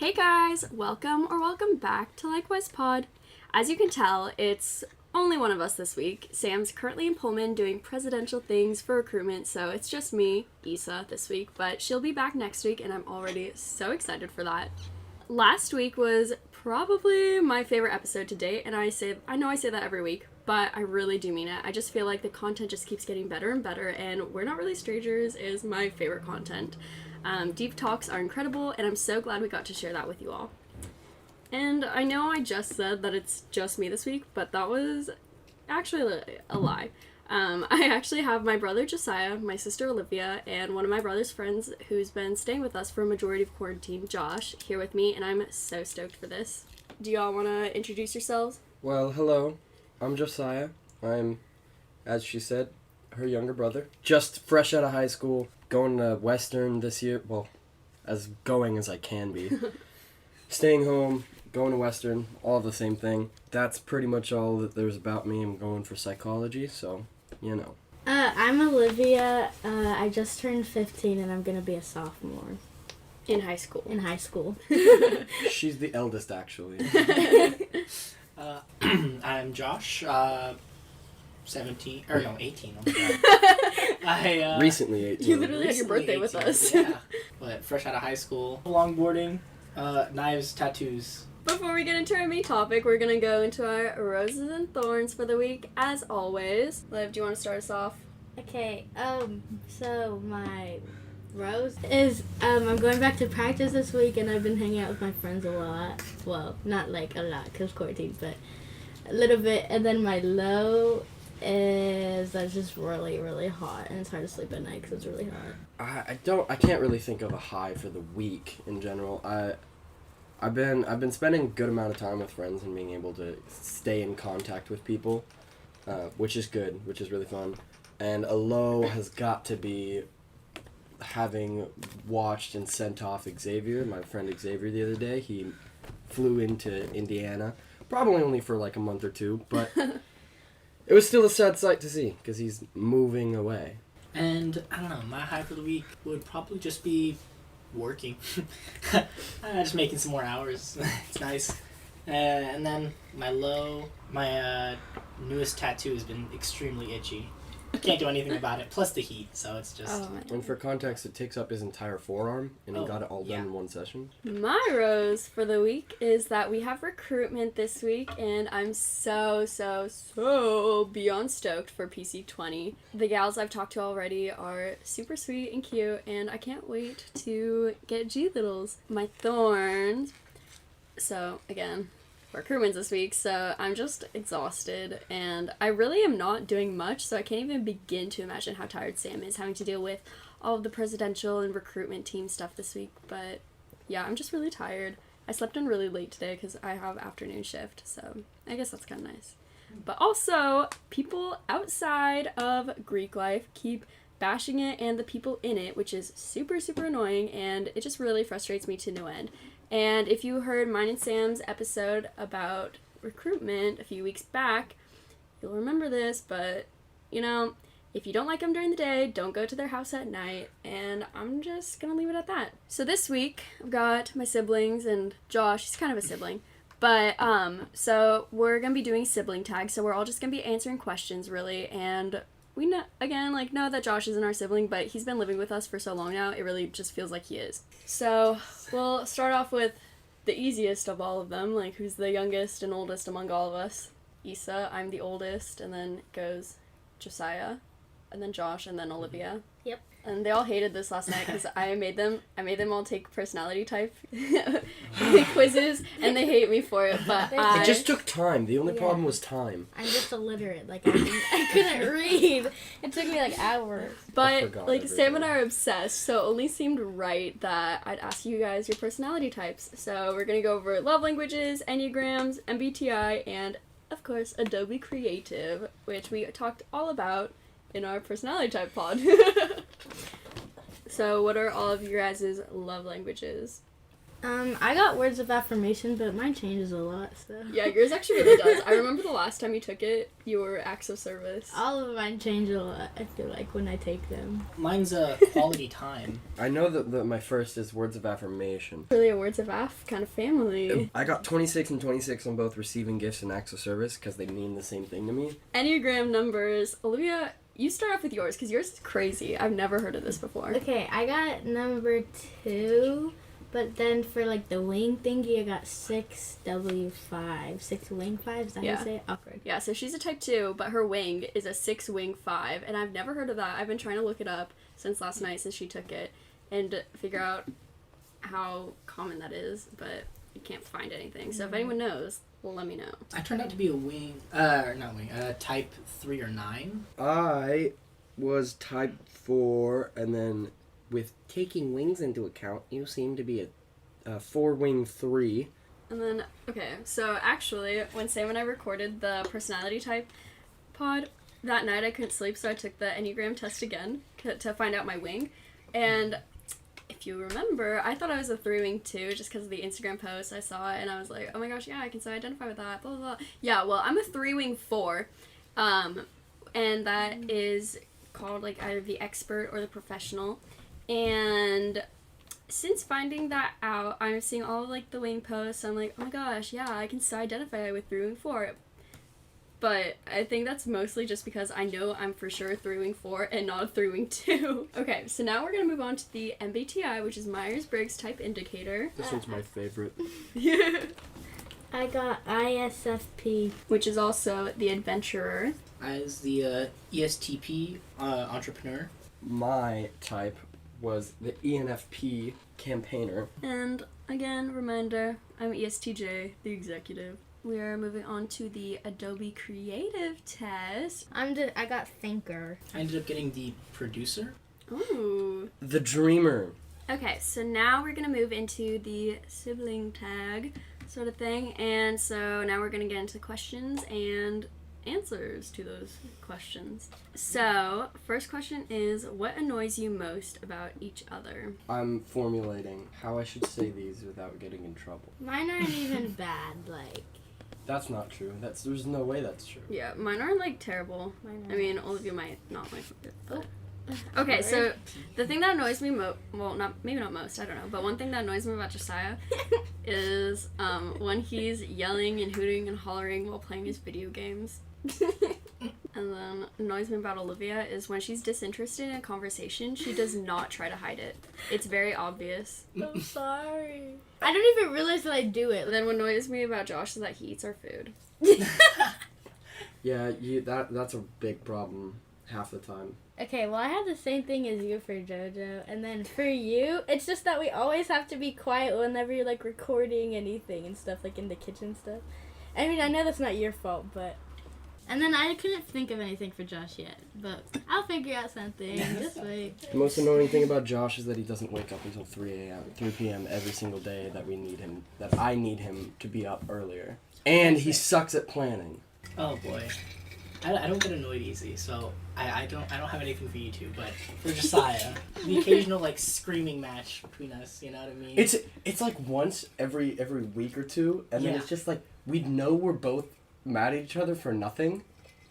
Hey guys, welcome back to Likewise Pod. As you can tell, it's only one of us this week. Sam's currently in Pullman doing presidential things for recruitment, so it's just me, Issa, this week, but she'll be back next week and I'm already so excited for that. Last week was probably my favorite episode to date, and I know I say that every week, but I really do mean it. I just feel like the content just keeps getting better and better, and We're Not Really Strangers is my favorite content. Deep talks are incredible, and I'm so glad we got to share that with you all. And I know I just said that it's just me this week, but that was actually a lie. I actually have my brother Josiah, my sister Olivia, and one of my brother's friends who's been staying with us for a majority of quarantine, Josh, here with me, and I'm so stoked for this. Do y'all want to introduce yourselves? Well, hello. I'm Josiah. I'm, as she said, her younger brother. Just fresh out of high school, going to Western this year. Well, as going as I can be. Staying home, going to Western, all the same thing. That's pretty much all that there's about me. I'm going for psychology, so, you know. I'm Olivia. I just turned 15 and I'm going to be a sophomore. In high school. She's the eldest, actually. I'm Josh, 18. Recently 18. You literally had your birthday with us. Yeah, but fresh out of high school, longboarding, knives, tattoos. Before we get into our main topic, we're gonna go into our roses and thorns for the week, as always. Liv, do you want to start us off? Okay, so my rose is, I'm going back to practice this week and I've been hanging out with my friends a lot. Well, not like a lot because quarantine, but a little bit. And then my low is that's just really, really hot and it's hard to sleep at night because it's really hot. I can't really think of a high for the week in general. I've been spending a good amount of time with friends and being able to stay in contact with people, which is good, which is really fun. And a low has got to be having watched and sent off Xavier, my friend Xavier, the other day. He flew into Indiana, probably only for like a month or two, but it was still a sad sight to see because he's moving away. And I don't know, my high for the week would probably just be working. Just making some more hours. It's nice. And then my low, my newest tattoo has been extremely itchy. Can't do anything about it, plus the heat, so it's just... Oh, and for context, it takes up his entire forearm, and he got it all done in one session. My rose for the week is that we have recruitment this week, and I'm so beyond stoked for PC20. The gals I've talked to already are super sweet and cute, and I can't wait to get G-Littles. My thorns. So, again, recruitment's this week, so I'm just exhausted, and I really am not doing much, so I can't even begin to imagine how tired Sam is having to deal with all of the presidential and recruitment team stuff this week. But yeah, I'm just really tired. I slept in really late today because I have afternoon shift, so I guess that's kind of nice. But also, people outside of Greek life keep bashing it and the people in it, which is super annoying, and it just really frustrates me to no end. And if you heard mine and Sam's episode about recruitment a few weeks back, you'll remember this, but, you know, if you don't like them during the day, don't go to their house at night, and I'm just gonna leave it at that. So this week, I've got my siblings, and Josh, he's kind of a sibling, but, so we're gonna be doing sibling tags, so we're all just gonna be answering questions, really, and we know that Josh isn't our sibling, but he's been living with us for so long now, it really just feels like he is. So, we'll start off with the easiest of all of them, like who's the youngest and oldest among all of us. Issa, I'm the oldest, and then goes Josiah, and then Josh, and then Olivia. Yep. And they all hated this last night because I made them all take personality type quizzes, and they hate me for it, but It just took time. The only problem was time. I'm just illiterate. Like, I couldn't read. It took me, like, hours. But, like, Sam and I are obsessed, so it only seemed right that I'd ask you guys your personality types. So we're gonna go over love languages, enneagrams, MBTI, and, of course, Adobe Creative, which we talked all about in our personality type pod. So what are all of your guys' love languages? I got words of affirmation, but mine changes a lot, so. Yeah, yours actually really does. I remember the last time you took it, you were acts of service. All of mine change a lot, I feel like, when I take them. Mine's quality time. I know that my first is words of affirmation. Really a words of aff kind of family. I got 26 and 26 on both receiving gifts and acts of service because they mean the same thing to me. Enneagram numbers. Olivia, you start off with yours because yours is crazy. I've never heard of this before. Okay, I got number 2, but then for like the wing thingy, I got 6W5. 6 wing 5, is that how you say it? Awkward. Yeah, so she's a type 2, but her wing is a 6 wing 5, and I've never heard of that. I've been trying to look it up since last night, since she took it, and figure out how common that is, but you can't find anything. So if anyone knows, well, let me know. I turned out to be a wing, type 3 or 9. I was type 4, and then with taking wings into account, you seem to be a 4 wing 3. And then, okay, so actually, when Sam and I recorded the personality type pod, that night I couldn't sleep, so I took the Enneagram test again to find out my wing. And if you remember, I thought I was a 3 wing 2 just because of the Instagram post. I saw it and I was like, oh my gosh, yeah, I can so identify with that, blah, blah, blah. Yeah, well, I'm a 3 wing 4, and that is called like either the expert or the professional. And since finding that out, I'm seeing all like the wing posts. I'm like, oh my gosh, yeah, I can so identify with 3 wing 4. But I think that's mostly just because I know I'm for sure 3 wing 4 and not a 3 wing 2. Okay, so now we're gonna move on to the MBTI, which is Myers-Briggs Type Indicator. This one's my favorite. I got ISFP. Which is also the Adventurer. As the ESTP entrepreneur. My type was the ENFP campaigner. And again, reminder, I'm ESTJ, the Executive. We are moving on to the Adobe Creative test. I got thinker. I ended up getting the producer. Ooh. The dreamer. Okay, so now we're going to move into the sibling tag sort of thing. And so now we're going to get into questions and answers to those questions. So, first question is, what annoys you most about each other? I'm formulating how I should say these without getting in trouble. Mine aren't even bad, like. That's not true. There's no way that's true. Yeah, mine are like terrible. Mine I mean, all of you might not like it, but... Okay, so the thing that annoys me maybe not most, I don't know, but one thing that annoys me about Josiah is when he's yelling and hooting and hollering while playing his video games. And then annoys me about Olivia is when she's disinterested in a conversation, she does not try to hide it. It's very obvious. I'm sorry. I don't even realize that I do it. Then what annoys me about Josh is that he eats our food. Yeah, that's a big problem half the time. Okay, well, I have the same thing as you for JoJo, and then for you, it's just that we always have to be quiet whenever you're, like, recording anything and stuff, like, in the kitchen stuff. I mean, I know that's not your fault, but... And then I couldn't think of anything for Josh yet, but I'll figure out something. Just wait. The most annoying thing about Josh is that he doesn't wake up until 3 p.m. every single day that I need him to be up earlier. And he sucks at planning. Oh boy. I don't get annoyed easy, so I don't have anything for you two, but for Josiah, the occasional like screaming match between us, you know what I mean? It's like once every week or two, and then it's just like we know we're both mad at each other for nothing.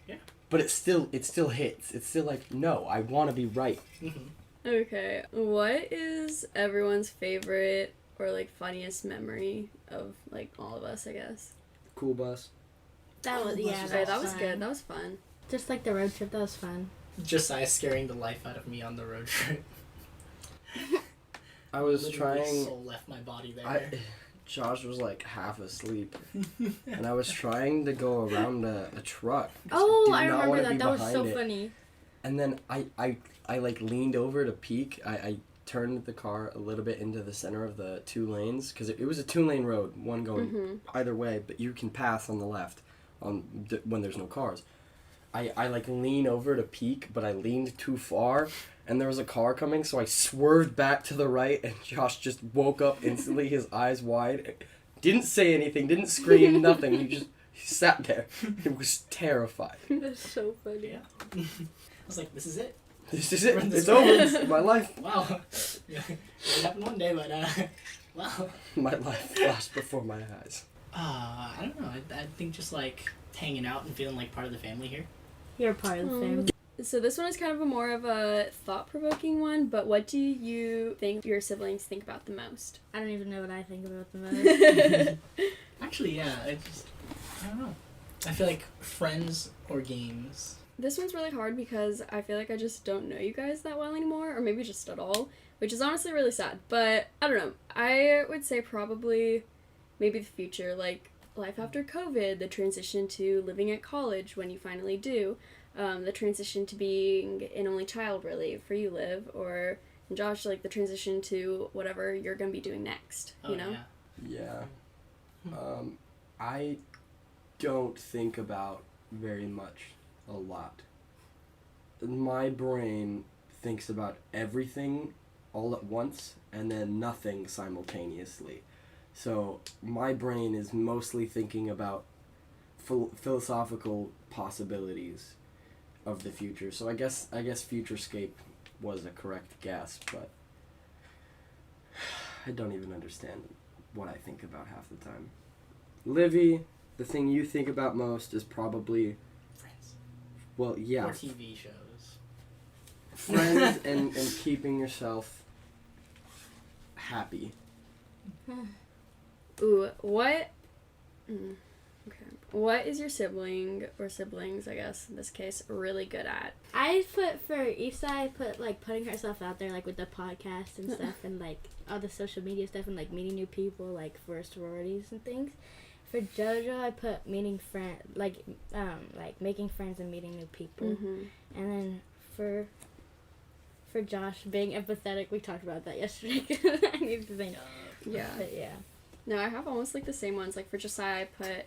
Yeah. But it still hits. It's still like, no, I want to be right. Mm-hmm. Okay, what is everyone's favorite or like funniest memory of like all of us, I guess? Cool bus. That was, yeah, That was good. That was fun. Just like the road trip, that was fun. Josiah scaring the life out of me on the road trip. I was Literally, trying. soul left my body there. Josh was like half asleep, and I was trying to go around a truck. Oh, I remember that. That was so funny. And then I like leaned over to peek. I turned the car a little bit into the center of the 2 lanes because it was a 2-lane road, one going either way, but you can pass on the left when there's no cars. I like lean over to peek, but I leaned too far, and there was a car coming, so I swerved back to the right, and Josh just woke up instantly, his eyes wide. Didn't say anything, didn't scream, nothing. He sat there. He was terrified. That's so funny. Yeah. I was like, this is it. This is it. It's over. It's my life. Wow. Yeah. It happened one day, but Well, My life flashed before my eyes. I don't know. I think just like hanging out and feeling like part of the family here. You're part of the family. So this one is kind of a more of a thought-provoking one, but what do you think your siblings think about the most? I don't even know what I think about the most. Actually, yeah. I don't know. I feel like friends or games. This one's really hard because I feel like I just don't know you guys that well anymore, or maybe just at all, which is honestly really sad. But I don't know. I would say probably maybe the future, like life after COVID, the transition to living at college when you finally do, the transition to being an only child, really, for you, Liv, or Josh, like the transition to whatever you're going to be doing next, you know? Yeah. I don't think about very much a lot. My brain thinks about everything all at once and then nothing simultaneously. So my brain is mostly thinking about philosophical possibilities of the future. So I guess Futurescape was a correct guess, but I don't even understand what I think about half the time. Livy, the thing you think about most is probably Friends. Well, yeah. Or TV shows. Friends and keeping yourself happy. Ooh, what? Okay. What is your sibling, or siblings, I guess, in this case, really good at? I put for Issa, I put like putting herself out there, like with the podcast and stuff, and like all the social media stuff, and like meeting new people, like for sororities and things. For JoJo, I put meeting like making friends and meeting new people. Mm-hmm. And then for Josh, being empathetic. We talked about that yesterday. I needed to think. Yeah. But yeah. No, I have almost like the same ones. Like for Josiah, I put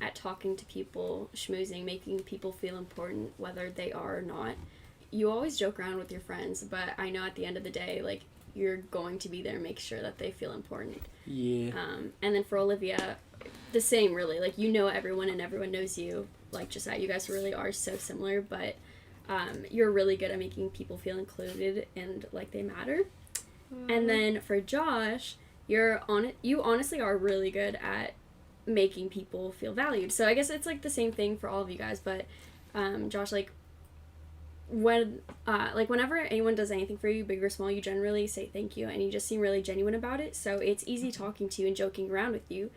at talking to people, schmoozing, making people feel important, whether they are or not. You always joke around with your friends, but I know at the end of the day, like, you're going to be there, make sure that they feel important. Yeah. And then for Olivia, the same, really. Like, you know everyone and everyone knows you. Like Josiah, you guys really are so similar, but you're really good at making people feel included and like they matter. And then for Josh, you honestly are really good at making people feel valued. So I guess it's like the same thing for all of you guys, but Josh, like whenever anyone does anything for you, big or small, you generally say thank you, and you just seem really genuine about it. So it's easy talking to you and joking around with you,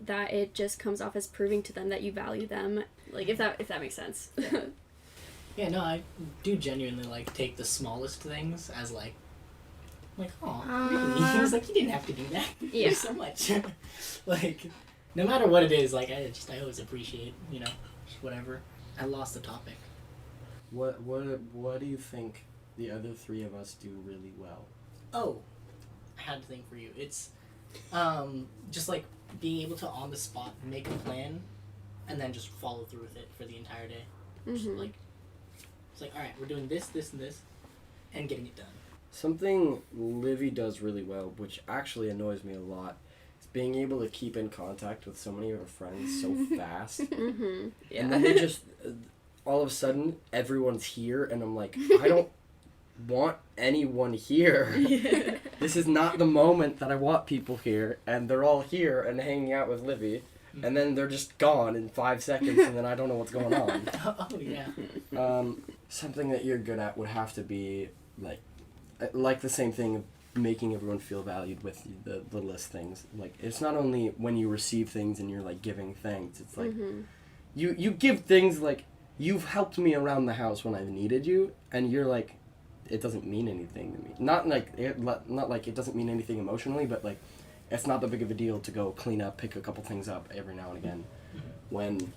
that it just comes off as proving to them that you value them, like if that makes sense. Yeah, no, I do genuinely like take the smallest things as like, oh, really? He was like, you didn't have to do that. Yeah. There's so much. Like, no matter what it is, like, I always appreciate, just whatever. I lost the topic. What do you think the other three of us do really well? Oh, I had to think for you. It's, just like being able to on the spot make a plan, and then just follow through with it for the entire day. Just like, it's like, all right, we're doing this, this, and this, and getting it done. Something Livy does really well, which actually annoys me a lot, is being able to keep in contact with so many of her friends so fast. Yeah. And then they just, all of a sudden, everyone's here, and I'm like, I don't want anyone here. Yeah. This is not the moment that I want people here, and they're all here and hanging out with Livy, and then they're just gone in 5 seconds, and then I don't know what's going on. Oh, yeah. Something that you're good at would have to be, like the same thing of making everyone feel valued with the littlest things. Like, it's not only when you receive things and you're, like, giving thanks. It's like, you give things like, you've helped me around the house when I've needed you, and you're like, it doesn't mean anything to me. Not like it doesn't mean anything emotionally, but, like, it's not that big of a deal to go clean up, pick a couple things up every now and again. When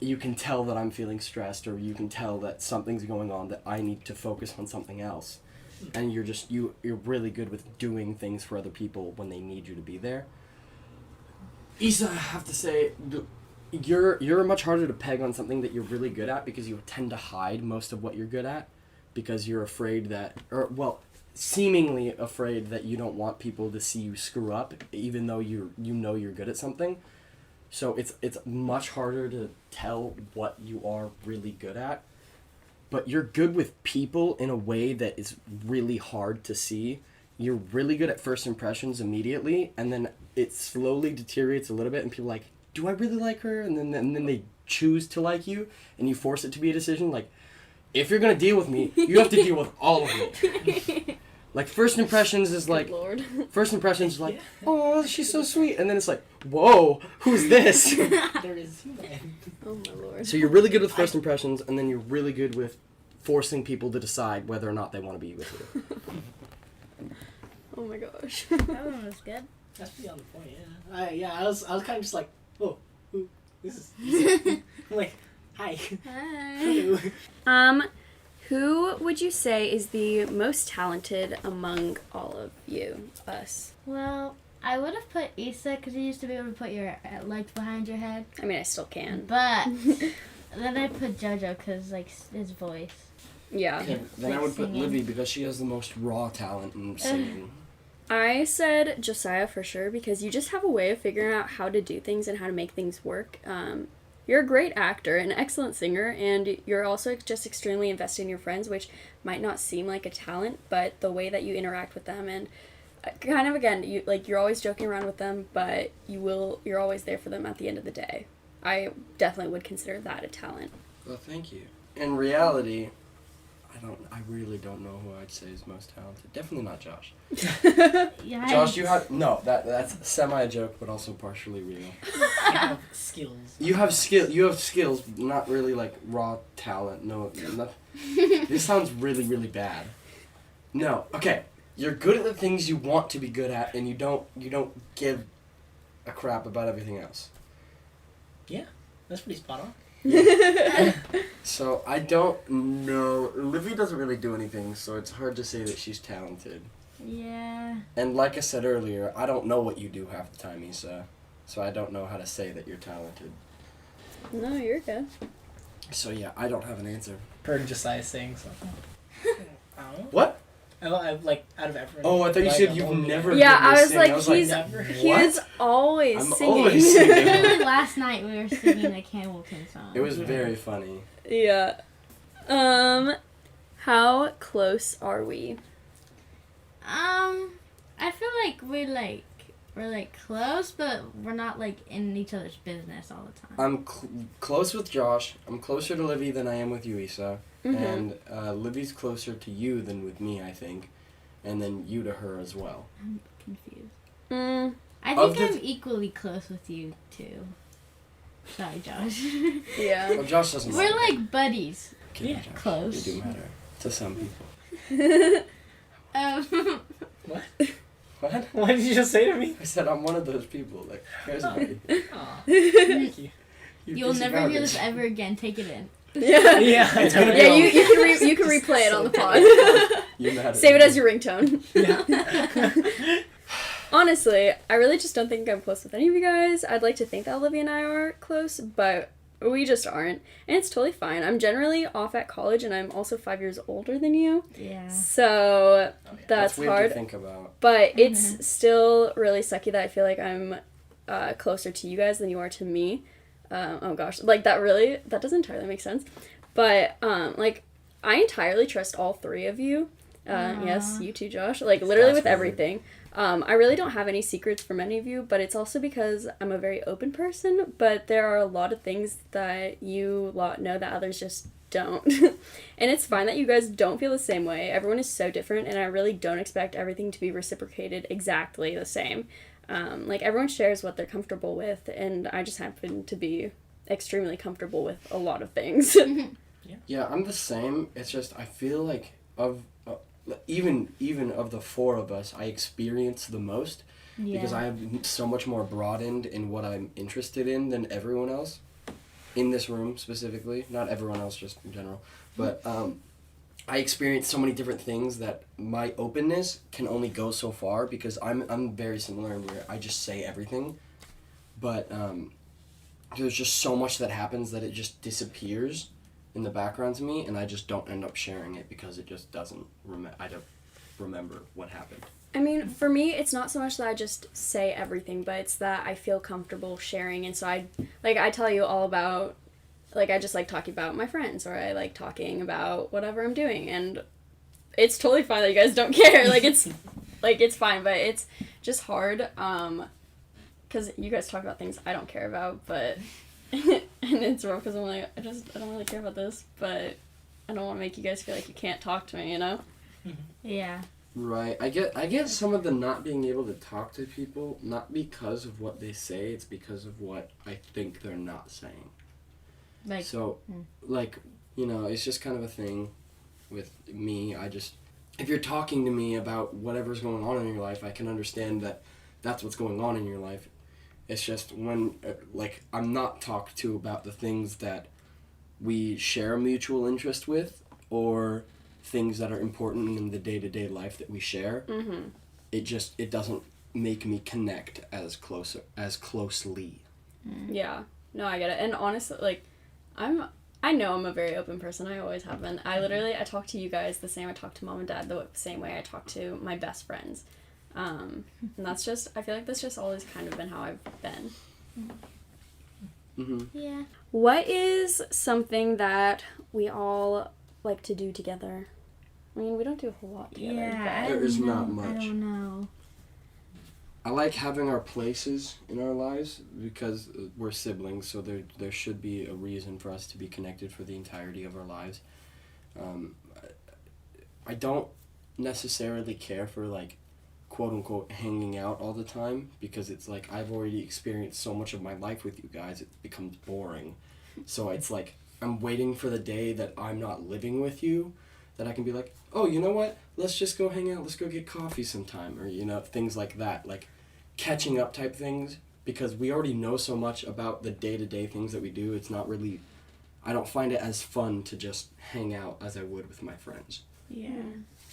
you can tell that I'm feeling stressed, or you can tell that something's going on, that I need to focus on something else. And you're really good with doing things for other people when they need you to be there. Issa, I have to say, you're much harder to peg on something that you're really good at, because you tend to hide most of what you're good at, because you're afraid that, seemingly afraid that you don't want people to see you screw up, even though you know you're good at something. So it's much harder to tell what you are really good at. But you're good with people in a way that is really hard to see. you're really good at first impressions immediately, and then it slowly deteriorates a little bit, and people are like, do I really like her? And then they choose to like you, and you force it to be a decision. Like, if you're gonna deal with me, you have to deal with all of me. Like, first impressions is like, Lord. first impressions is like, oh, she's so sweet, and then it's like, whoa, who's this? There is human. Oh my lord. So you're really good with first impressions, and then you're really good with forcing people to decide whether or not they want to be with you. Oh my gosh. That one was good. That's pretty on the point, yeah. I was kind of just like, oh, who, this is I'm like, hi. Hi. Hello. Who would you say is the most talented among all of you, us? Well, I would have put Issa because you used to be able to put your legs behind your head. I mean, I still can. But then I put JoJo because, like, his voice. Yeah. Okay, then I would put Singing. Livy because she has the most raw talent in singing. I said Josiah for sure because you just have a way of figuring out how to do things and how to make things work. You're a great actor, an excellent singer, and you're also just extremely invested in your friends, which might not seem like a talent, but the way that you interact with them and kind of, again, you're always joking around with them, but you're always there for them at the end of the day. I definitely would consider that a talent. Well, thank you. In reality, I really don't know who I'd say is most talented. Definitely not Josh. Yeah. Josh, you have that's semi a joke, but also partially real. I have skills. You have skills, not really like raw talent. No, this sounds really, really bad. No, okay. You're good at the things you want to be good at, and you don't give a crap about everything else. Yeah, that's pretty spot on. So I don't know. Olivia doesn't really do anything, so it's hard to say that she's talented. Yeah. And like I said earlier, I don't know what you do half the time, Issa. So I don't know how to say that you're talented. No, you're good. So yeah, I don't have an answer. Heard Josiah sing, so. I don't know. What? I've like, out of everyone. Oh, I thought you like, said I've you've only- never Yeah, heard me I was sing. like, never. he what? is always I'm singing. always singing. Literally last night we were singing a Hamilton song. It was very funny. Yeah. How close are we? I feel like we're close, but we're not like in each other's business all the time. I'm close with Josh. I'm closer to Livy than I am with you, Issa. Mm-hmm. And Livy's closer to you than with me, I think. And then you to her as well. I'm confused. Mm, I Of think the I'm equally close with you too. Sorry, Josh. yeah. Well, Josh doesn't We're matter. like buddies. Okay, Yeah, Josh, close. You do matter. To some people. What? What? What did you just say to me? I said I'm one of those people that cares about you. Aw, thank you. You'll piece of never hear this garbage. ever again. Take it in. Yeah. Yeah, It's gonna be Yeah, on- you can replay it on the pod. You matter. Save it as your ringtone. Yeah. Honestly, I really just don't think I'm close with any of you guys. I'd like to think that Olivia and I are close, but we just aren't. And it's totally fine. I'm generally off at college, and I'm also 5 years older than you. Yeah. So that's weird hard. to think about. But it's still really sucky that I feel like I'm closer to you guys than you are to me. Oh gosh, like that doesn't entirely make sense. But like I entirely trust all three of you. Yes, you too, Josh. Like literally That's with weird. everything. I really don't have any secrets from any of you, but it's also because I'm a very open person, but there are a lot of things that you lot know that others just don't. And it's fine that you guys don't feel the same way. Everyone is so different, and I really don't expect everything to be reciprocated exactly the same. Like everyone shares what they're comfortable with, and I just happen to be extremely comfortable with a lot of things. Yeah, I'm the same. It's just I feel like even of the four of us, I experience the most because I have so much more broadened in what I'm interested in than everyone else in this room specifically. Not everyone else, just in general. But I experience so many different things that my openness can only go so far because I'm very similar in where I just say everything, but there's just so much that happens that it just disappears in the background to me, and I just don't end up sharing it because it just doesn't I don't remember what happened. I mean, for me, it's not so much that I just say everything, but it's that I feel comfortable sharing, and so I tell you all about, like, I just like talking about my friends, or I like talking about whatever I'm doing, and it's totally fine that you guys don't care. Like, it's like, it's fine, but it's just hard, because you guys talk about things I don't care about, but, and it's rough because I'm like, I don't really care about this, but I don't want to make you guys feel like you can't talk to me, you know? Yeah. Right. I get some of the not being able to talk to people, not because of what they say, it's because of what I think they're not saying. Like. So, like, you know, it's just kind of a thing with me. If you're talking to me about whatever's going on in your life, I can understand that that's what's going on in your life. It's just when, like, I'm not talked to about the things that we share a mutual interest with, or things that are important in the day-to-day life that we share. Mm-hmm. It doesn't make me connect as closely. Yeah. No, I get it. And honestly, like, I know I'm a very open person. I always have been. I talk to you guys the same I talk to mom and dad, the same way I talk to my best friends. And that's just, I feel like that's just always kind of been how I've been. Mm-hmm. Yeah. What is something that we all like to do together? I mean, we don't do a whole lot together. Yeah. There is not I much. don't know. I like having our places in our lives because we're siblings, so there should be a reason for us to be connected for the entirety of our lives. I don't necessarily care for, like, quote-unquote hanging out all the time, because it's like I've already experienced so much of my life with you guys, it becomes boring. So it's like I'm waiting for the day that I'm not living with you, that I can be like, oh, you know what? Let's just go hang out. Let's go get coffee sometime, or, you know, things like that. Like, catching up type things, because we already know so much about the day-to-day things that we do. It's not really, I don't find it as fun to just hang out as I would with my friends. Yeah.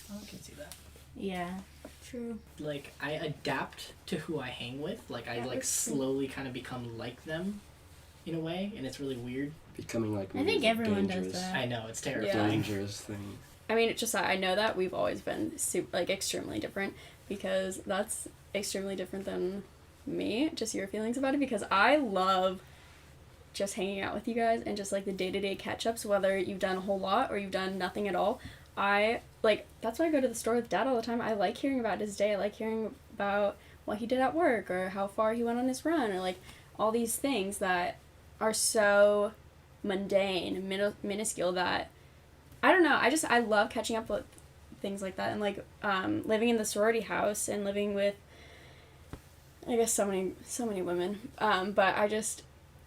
I can see that. Yeah. True. Like, I adapt to who I hang with. Like, I, like, slowly kind of become like them in a way, and it's really weird. Becoming like me I think is a everyone does dangerous- that. I know, it's terrifying. Yeah. dangerous thing. I mean, it's just, I know that we've always been extremely different, because that's extremely different than me, just your feelings about it, because I love just hanging out with you guys and just, like, the day-to-day catch-ups, whether you've done a whole lot or you've done nothing at all. That's why I go to the store with Dad all the time. I like hearing about his day. I like hearing about what he did at work, or how far he went on his run, or, like, all these things that are so mundane and minuscule that, I don't know, I love catching up with things like that. And, like, living in the sorority house and living with, I guess, so many women. But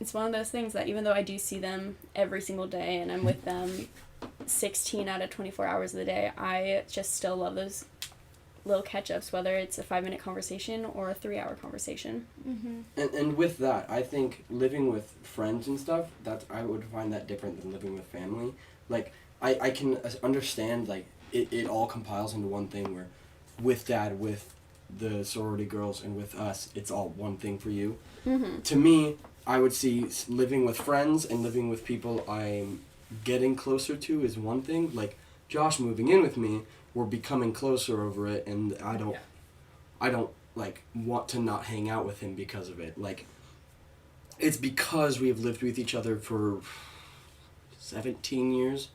it's one of those things that even though I do see them every single day and I'm with them 16 out of 24 hours of the day, I just still love those little catch-ups, whether it's a 5-minute conversation or a 3-hour conversation. Mm-hmm. And with that, I think living with friends and stuff, I would find that different than living with family. Like, I can understand, like, it all compiles into one thing where with Dad, with the sorority girls, and with us, it's all one thing for you. Mm-hmm. To me, I would see living with friends and living with people I'm getting closer to is one thing. Like, Josh moving in with me, we're becoming closer over it, and I don't like want to not hang out with him because of it. Like, it's because we've lived with each other for 17 years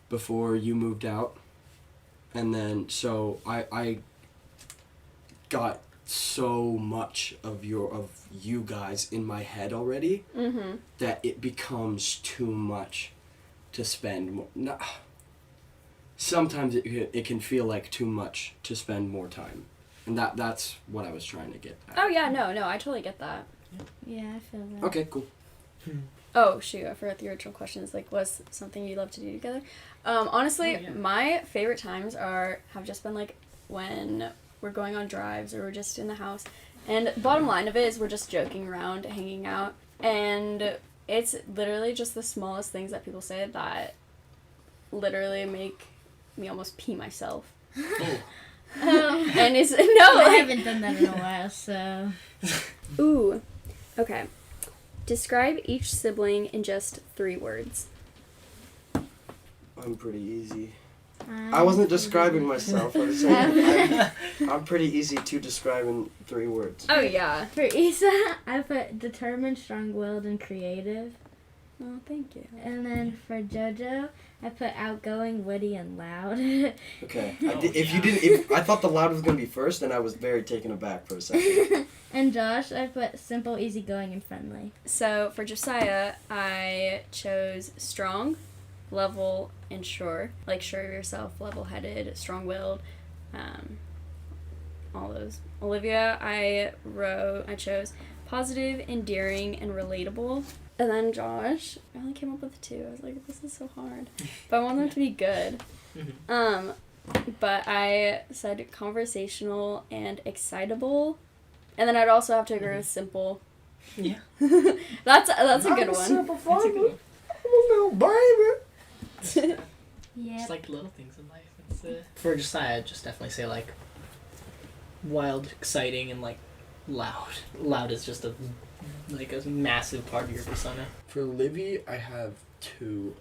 before you moved out, and then so I got so much of you guys in my head already, Mm-hmm. that it becomes too much to spend. Sometimes it can feel like too much to spend more time, and that's what I was trying to get at. Oh, yeah, no, I totally get that. Yeah, I feel that. Okay, cool. Oh, shoot, I forgot the original question. Is, like, what's something you love to do together? Honestly, my favorite times have just been, like, when we're going on drives or we're just in the house. And bottom line of it is we're just joking around, hanging out. And it's literally just the smallest things that people say that literally make me almost pee myself. And it's, no, I like, haven't done that in a while, so. ooh, okay. Describe each sibling in just 3 words. I'm pretty easy. I wasn't describing myself. I was saying I'm pretty easy to describe in 3 words. Oh, yeah. For Isa, I put determined, strong-willed, and creative. Oh, thank you. And then for JoJo, I put outgoing, witty, and loud. Okay. Oh, I thought the loud was gonna be first, and I was very taken aback for a second. And Josh, I put simple, easygoing, and friendly. So for Josiah, I chose strong, level, and sure. Like sure of yourself, level-headed, strong-willed, all those. Olivia, I chose positive, endearing, and relatable. And then Josh, I only came up with 2. I was like, this is so hard. But I want them to be good. Mhm. But I said conversational and excitable. And then I'd also have to agree with simple. Yeah. That's a good one. That's a good one. Yep. It's like little things in life. It's, for Josiah, I'd just definitely say like wild, exciting, and like loud. Loud is just a massive part of your persona. For Livy, I have 2.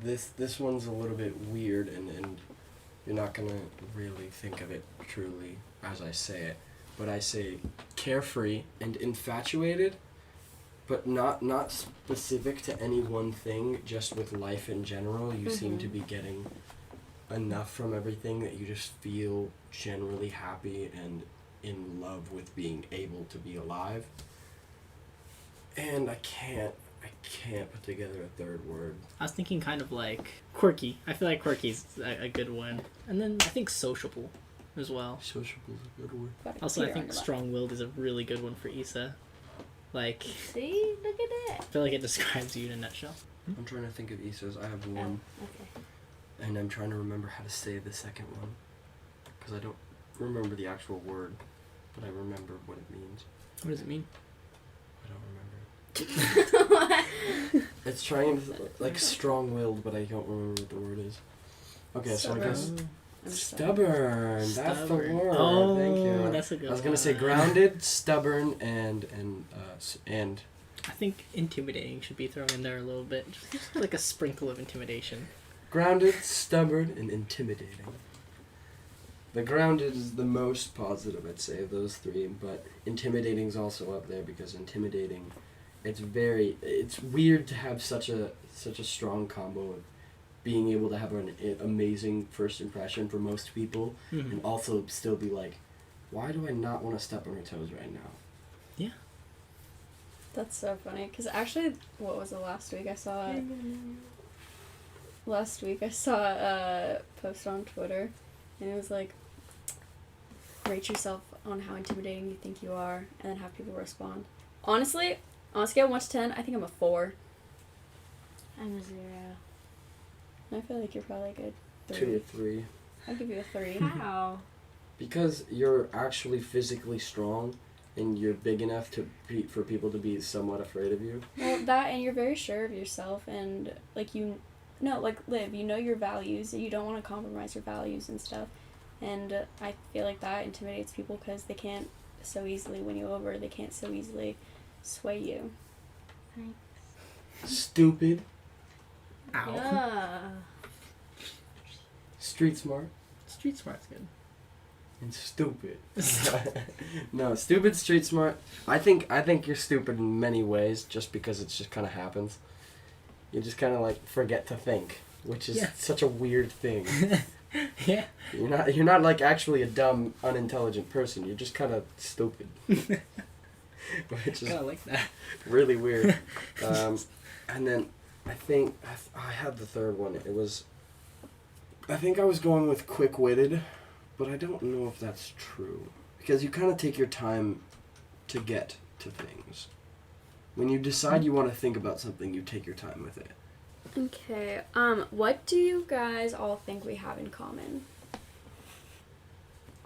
This one's a little bit weird, and you're not gonna really think of it truly as I say it. But I say carefree and infatuated, but not specific to any one thing, just with life in general. You seem to be getting enough from everything that you just feel generally happy and in love with being able to be alive. And I can't put together a third word. I was thinking kind of like quirky. I feel like quirky's a good one. And then I think sociable as well. Sociable is a good word. Also, I think strong-willed is a really good one for Issa. Like, See? Look at I it. feel like it describes you in a nutshell. I'm trying to think of Issa's. I have one, Okay. and I'm trying to remember how to say the second one, because I don't remember the actual word, but I remember what it means. What does it mean? I don't remember. It's trying to, like, strong-willed, but I don't remember what the word is. Okay, so I guess stubborn. That's the word. Oh, Thank you. that's a good one. I was gonna say grounded, stubborn, and I think intimidating should be thrown in there a little bit. Just like a sprinkle of intimidation. grounded, stubborn, and intimidating. The grounded is the most positive, I'd say, of those 3, but intimidating is also up there because intimidating, it's weird to have such a strong combo of being able to have an amazing first impression for most people, and also still be like, why do I not want to step on her toes right now? Yeah. That's so funny. Because actually, what was it last week? I saw a post on Twitter, and it was like, rate yourself on how intimidating you think you are, and then have people respond. Honestly, on a scale of 1 to 10, I think I'm a 4. I'm a 0. I feel like you're probably a good 3. 2 or 3. I'll give you a 3. How? Because you're actually physically strong, and you're big enough for people to be somewhat afraid of you. Well, that, and you're very sure of yourself, and like Liv, you know your values, and you don't want to compromise your values and stuff. And I feel like that intimidates people because they can't so easily win you over. They can't so easily sway you. Thanks. Stupid. Ow. Yeah. Street smart. Street smart's good. And stupid. No, stupid, street smart. I think you're stupid in many ways, just because it just kind of happens. You just kind of like forget to think, which is such a weird thing. Yeah. You're not like actually a dumb, unintelligent person. You're just kind of stupid. Which is I like that. really weird. And then I think I had the third one. I think I was going with quick-witted, but I don't know if that's true. Because you kind of take your time to get to things. When you decide you want to think about something, you take your time with it. Okay, what do you guys all think we have in common?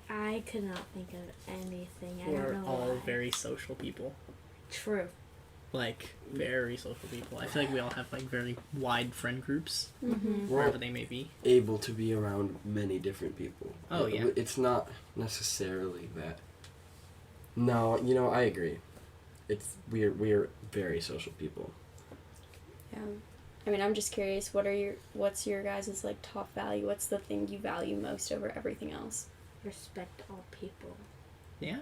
I could not think of anything. I We're don't know all why. very social people. True. Like, very social people. I feel like we all have, like, very wide friend groups, Mm-hmm. wherever they may be. Able to be around many different people. Oh, yeah. It's not necessarily that. No, I agree. We're very social people. Yeah. I mean, I'm just curious, what's your guys' like top value? What's the thing you value most over everything else? Respect all people. Yeah?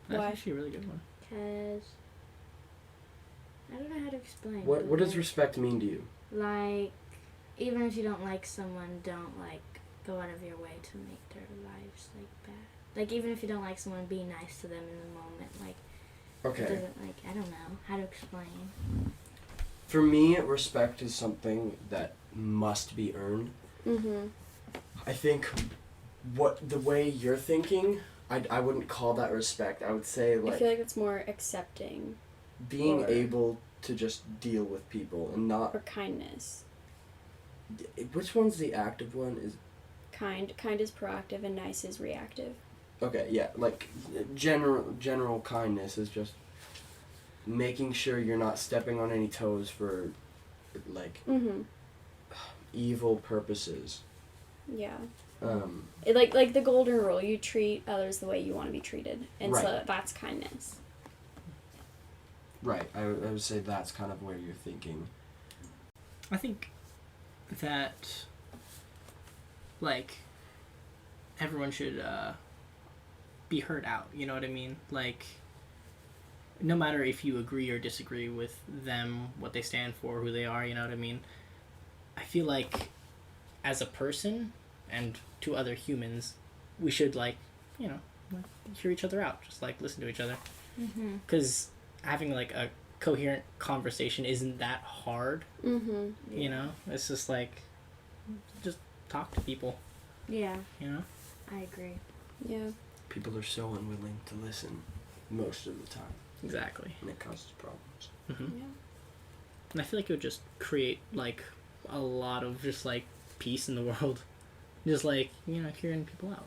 That's Why? actually a really good one. Because I don't know how to explain. What does like, respect mean to you? Like, even if you don't like someone, don't, like, go out of your way to make their lives, like, bad. Like, even if you don't like someone, be nice to them in the moment. Like, Okay. it doesn't, like, I don't know how to explain. For me, respect is something that must be earned. Mm-hmm. I think the way you're thinking, I wouldn't call that respect. I would say, I feel like it's more accepting being or- able to just deal with people and not... or kindness. Which one's the active one? Is Kind is proactive and nice is reactive. Okay, yeah, like general kindness is just making sure you're not stepping on any toes for, like, Mm-hmm. evil purposes. Yeah. Um, Like the golden rule, you treat others the way you want to be treated. And so Right. that's kindness. right, I would say that's kind of where you're thinking. I think that, like, everyone should be heard out, you know what I mean? Like, no matter if you agree or disagree with them, what they stand for, who they are, you know what I mean? I feel like, as a person, and to other humans, we should, like, you know, like, hear each other out, just, like, listen to each other. Mm-hmm. Because having, like, a coherent conversation isn't that hard, Mm-hmm. you know? It's just, like, just talk to people, Yeah, you know? I agree. Yeah. People are so unwilling to listen most of the time, Exactly. and it causes problems. Mm-hmm. Yeah. And I feel like it would just create, like, a lot of just, like, peace in the world. Just, like, you know, hearing people out.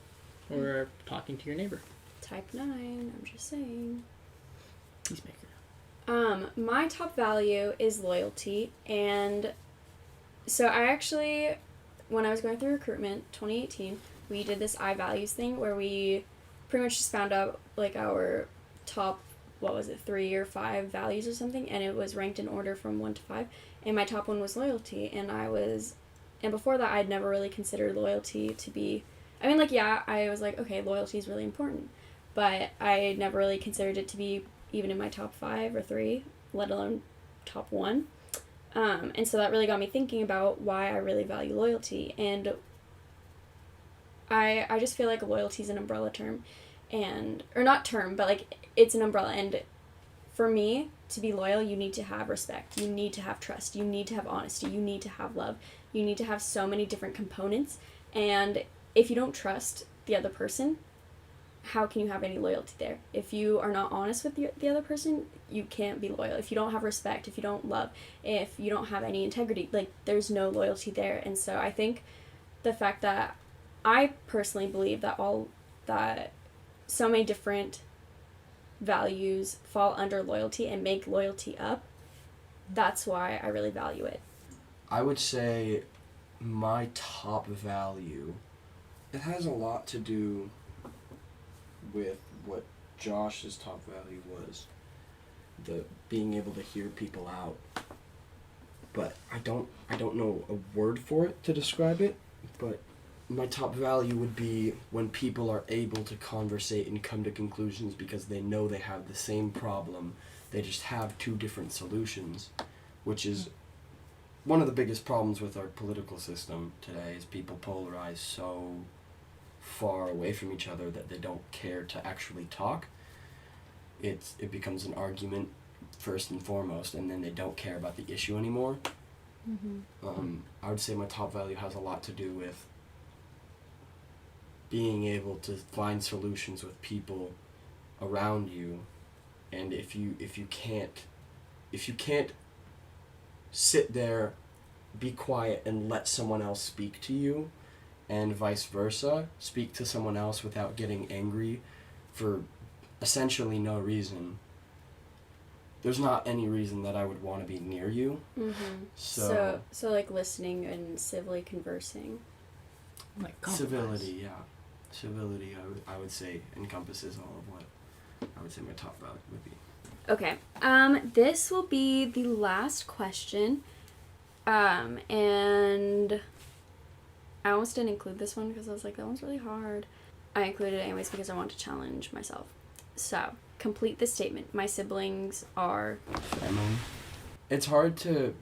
Or talking to your neighbor. Type 9, I'm just saying. Peacemaker. My top value is loyalty, and so I actually, when I was going through recruitment, 2018, we did this I values thing where we pretty much just found out, like, our top, 3 or 5 values or something, and it was ranked in order from 1 to 5, and my top one was loyalty, and before that, I'd never really considered loyalty to be, I mean, like, yeah, I was like, okay, loyalty is really important, but I never really considered it to be even in my top 5 or 3, let alone top 1. And so that really got me thinking about why I really value loyalty. And I just feel like loyalty is an umbrella term. Or not term, but, like, it's an umbrella. And for me, to be loyal, you need to have respect. You need to have trust. You need to have honesty. You need to have love. You need to have so many different components. And if you don't trust the other person, how can you have any loyalty there? If you are not honest with the other person, you can't be loyal. If you don't have respect, if you don't love, if you don't have any integrity, like, there's no loyalty there. And so I think the fact that I personally believe that so many different values fall under loyalty and make loyalty up, that's why I really value it. I would say my top value, it has a lot to do with what Josh's top value was, the being able to hear people out. But I don't know a word for it to describe it, but my top value would be when people are able to conversate and come to conclusions because they know they have the same problem. They just have 2 different solutions, which is one of the biggest problems with our political system today is people polarize so far away from each other that they don't care to actually talk. It becomes an argument first and foremost, and then they don't care about the issue anymore. Mm-hmm. I would say my top value has a lot to do with being able to find solutions with people around you, and if you can't sit there, be quiet, and let someone else speak to you, and vice versa, speak to someone else without getting angry for essentially no reason, there's not any reason that I would want to be near you. Mm-hmm. So like listening and civilly conversing. Like compromise. Civility, I would say encompasses all of what I would say my top value would be. Okay. This will be the last question. And I almost didn't include this one because I was like, that one's really hard. I included it anyways because I want to challenge myself. So, complete this statement. My siblings are... Family. it's hard to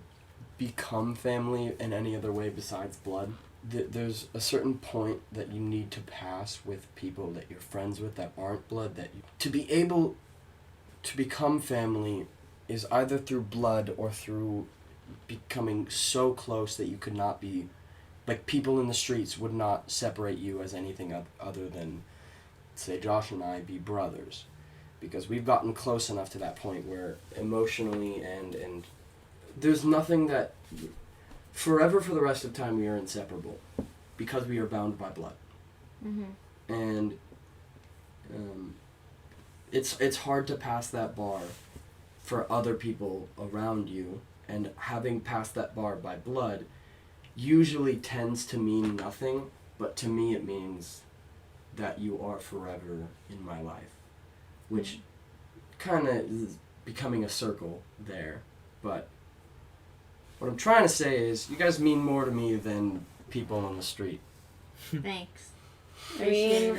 become family in any other way besides blood. There's a certain point that you need to pass with people that you're friends with that aren't blood, to be able to become family is either through blood or through becoming so close that you could not be, like, people in the streets would not separate you as anything other than, say, Josh and I be brothers, because we've gotten close enough to that point where emotionally and there's nothing that forever, for the rest of time, we are inseparable because we are bound by blood. Mm-hmm. And it's hard to pass that bar for other people around you, and having passed that bar by blood usually tends to mean nothing, but to me it means that you are forever in my life, which kind of is becoming a circle there. But what I'm trying to say is you guys mean more to me than people on the street. Thanks. I mean,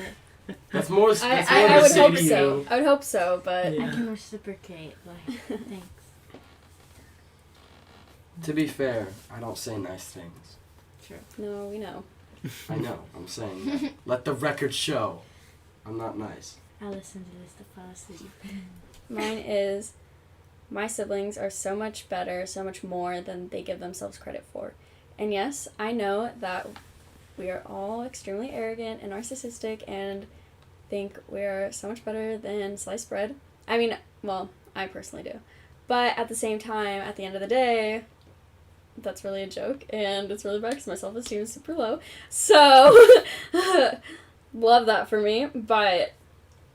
That's more. That's I more would to hope say to so. you. I would hope so, but I can reciprocate. Like, thanks. To be fair, I don't say nice things. Sure. no, we know. I know. I'm saying that. Let the record show. I'm not nice. I'll listen to this to fall asleep. Mine is, my siblings are so much better, so much more than they give themselves credit for. And yes, I know that we are all extremely arrogant and narcissistic and think we're so much better than sliced bread. I mean, well, I personally do. But at the same time, at the end of the day, that's really a joke, and it's really bad because my self-esteem is super low. So, love that for me. But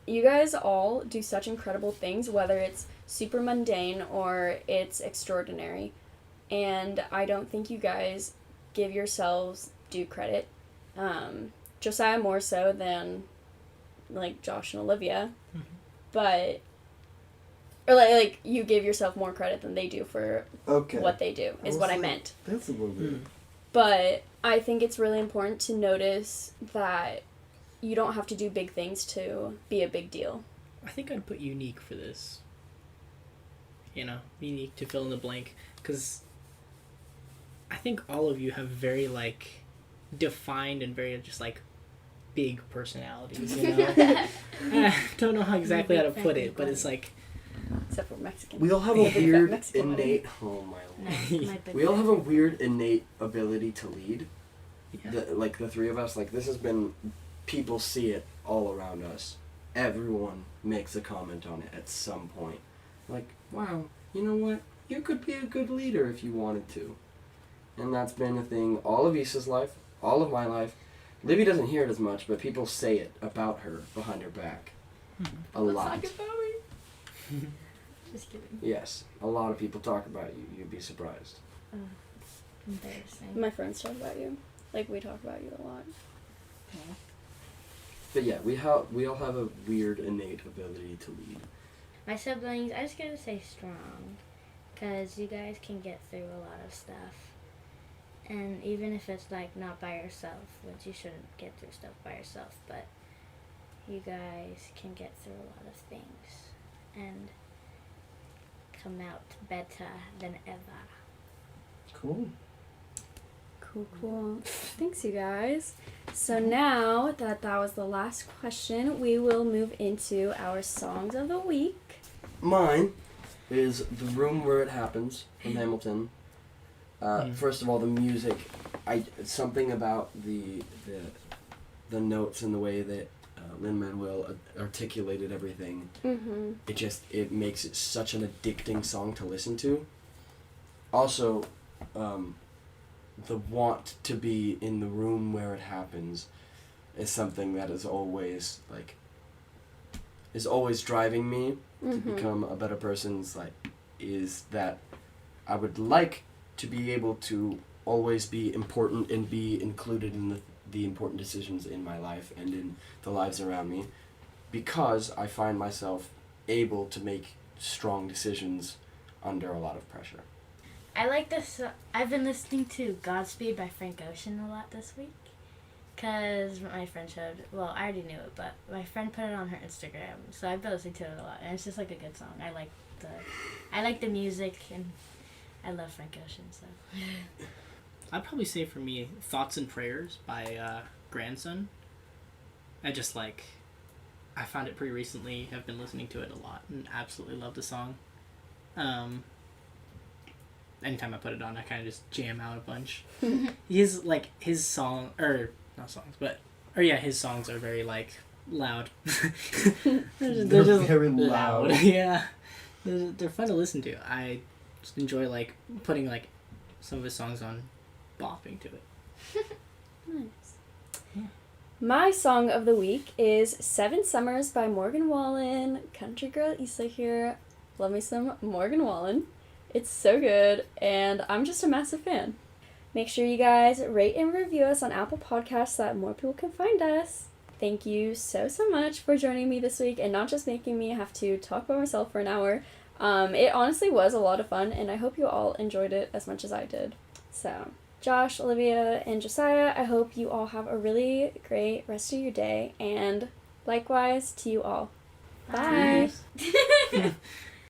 you guys all do such incredible things, whether it's super mundane or it's extraordinary. And I don't think you guys give yourselves due credit. Josiah more so than, like, Josh and Olivia. Mhm. But... Or, like, you give yourself more credit than they do for what they do, is what I meant. That's a little bit. But I think it's really important to notice that you don't have to do big things to be a big deal. I think I'd put unique for this. You know, unique to fill in the blank. Because I think all of you have very, like, defined and very just, like, big personalities, you know? I don't know how exactly how to put it, but it's like... Except for Mexican. We all have a weird innate. Oh my lord. My big We all have a weird innate ability to lead. Yeah. Like the three of us, like this has been, people see it all around us. Everyone makes a comment on it at some point. Like, wow, you know what? You could be a good leader if you wanted to. And that's been a thing all of Issa's life, all of my life. Libby doesn't hear it as much, but people say it about her behind her back. A lot. Just kidding. Yes, a lot of people talk about you. You'd be surprised. Embarrassing. My friends talk about you. Like, we talk about you a lot. But yeah, we all have a weird innate ability to lead. My siblings, I just gotta say strong. Because you guys can get through a lot of stuff. And even if it's, like, not by yourself, which you shouldn't get through stuff by yourself, but you guys can get through a lot of things. And come out better than ever. Cool. Cool. Thanks, you guys. So now that was the last question, we will move into our songs of the week. Mine is The Room Where It Happens from Hamilton. First of all, the music, something about the notes and the way that Lin-Manuel articulated everything. Mm-hmm. It makes it such an addicting song to listen to. Also, the want to be in the room where it happens is something that is always driving me to become a better person. Is that I would like to be able to always be important and be included in the important decisions in my life and in the lives around me, because I find myself able to make strong decisions under a lot of pressure. I like this. I've been listening to Godspeed by Frank Ocean a lot this week. Because my friend showed, well, I already knew it, but my friend put it on her Instagram. So I've been listening to it a lot. And it's just like a good song. I like the music, and I love Frank Ocean, so. I'd probably say for me, Thoughts and Prayers by Grandson. I just like, I found it pretty recently, have been listening to it a lot, and absolutely love the song. Anytime I put it on, I kind of just jam out a bunch. His songs are very, like, loud. they're just very loud. Yeah. They're fun to listen to. I just enjoy, like, putting, like, some of his songs on, bopping to it. Nice. My song of the week is 7 Summers by Morgan Wallen. Country girl Issa here. Love me some Morgan Wallen. It's so good, and I'm just a massive fan. Make sure you guys rate and review us on Apple Podcasts so that more people can find us. Thank you so much for joining me this week and not just making me have to talk by myself for an hour. It honestly was a lot of fun, and I hope you all enjoyed it as much as I did. So, Josh, Olivia, and Josiah, I hope you all have a really great rest of your day, and likewise to you all. Bye!